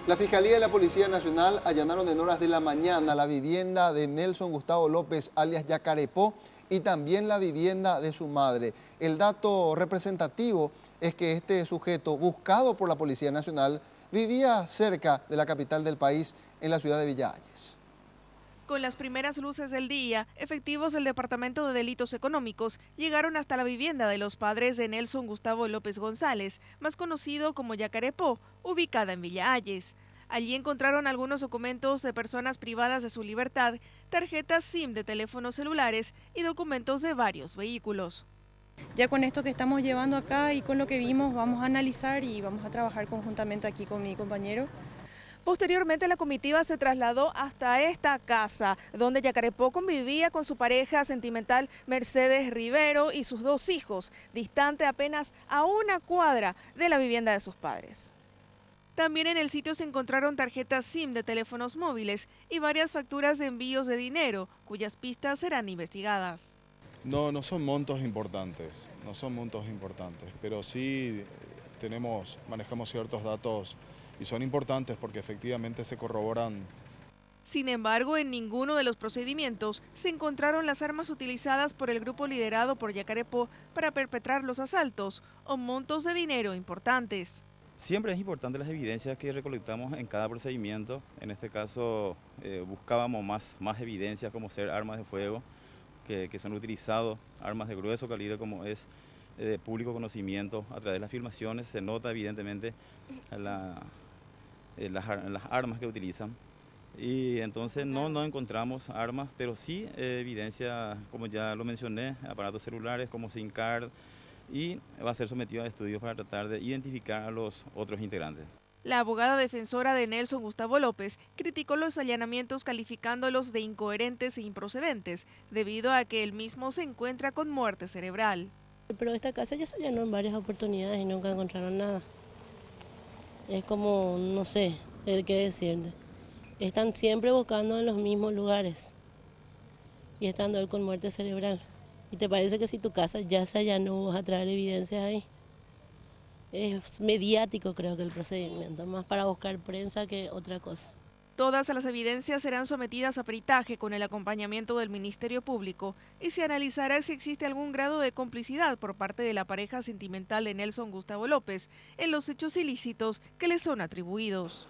La Fiscalía y la Policía Nacional allanaron en horas de la mañana la vivienda de Nelson Gustavo López, alias Yacarepó, y también la vivienda de su madre. El dato representativo es que este sujeto, buscado por la Policía Nacional, vivía cerca de la capital del país, en la ciudad de Villa Hayes. Con las primeras luces del día, efectivos del Departamento de Delitos Económicos llegaron hasta la vivienda de los padres de Nelson Gustavo López González, más conocido como Yacarepó, ubicada en Villa Hayes. Allí encontraron algunos documentos de personas privadas de su libertad, tarjetas SIM de teléfonos celulares y documentos de varios vehículos. Ya con esto que estamos llevando acá y con lo que vimos, vamos a analizar y vamos a trabajar conjuntamente aquí con mi compañero. Posteriormente, la comitiva se trasladó hasta esta casa, donde Yacarepó convivía con su pareja sentimental Mercedes Rivero y sus 2 hijos, distante apenas a 1 cuadra de la vivienda de sus padres. También en el sitio se encontraron tarjetas SIM de teléfonos móviles y varias facturas de envíos de dinero, cuyas pistas serán investigadas. No son montos importantes, pero sí manejamos ciertos datos y son importantes porque efectivamente se corroboran. Sin embargo, en ninguno de los procedimientos se encontraron las armas utilizadas por el grupo liderado por Yacarepó para perpetrar los asaltos o montos de dinero importantes. Siempre es importante las evidencias que recolectamos en cada procedimiento. En este caso buscábamos más evidencias como ser armas de fuego que son utilizados, armas de grueso calibre como es de público conocimiento. A través de las filmaciones se nota evidentemente las armas que utilizan. Y entonces no encontramos armas, pero sí evidencia, como ya lo mencioné, aparatos celulares como SIM card, y va a ser sometido a estudios para tratar de identificar a los otros integrantes. La abogada defensora de Nelson Gustavo López criticó los allanamientos calificándolos de incoherentes e improcedentes, debido a que el mismo se encuentra con muerte cerebral. Pero esta casa ya se allanó en varias oportunidades y nunca encontraron nada. Es como, no sé qué decirte. Están siempre buscando en los mismos lugares y estando él con muerte cerebral. ¿Y te parece que si tu casa ya se allanó vas a traer evidencias ahí? Es mediático, creo que el procedimiento, más para buscar prensa que otra cosa. Todas las evidencias serán sometidas a peritaje con el acompañamiento del Ministerio Público y se analizará si existe algún grado de complicidad por parte de la pareja sentimental de Nelson Gustavo López en los hechos ilícitos que le son atribuidos.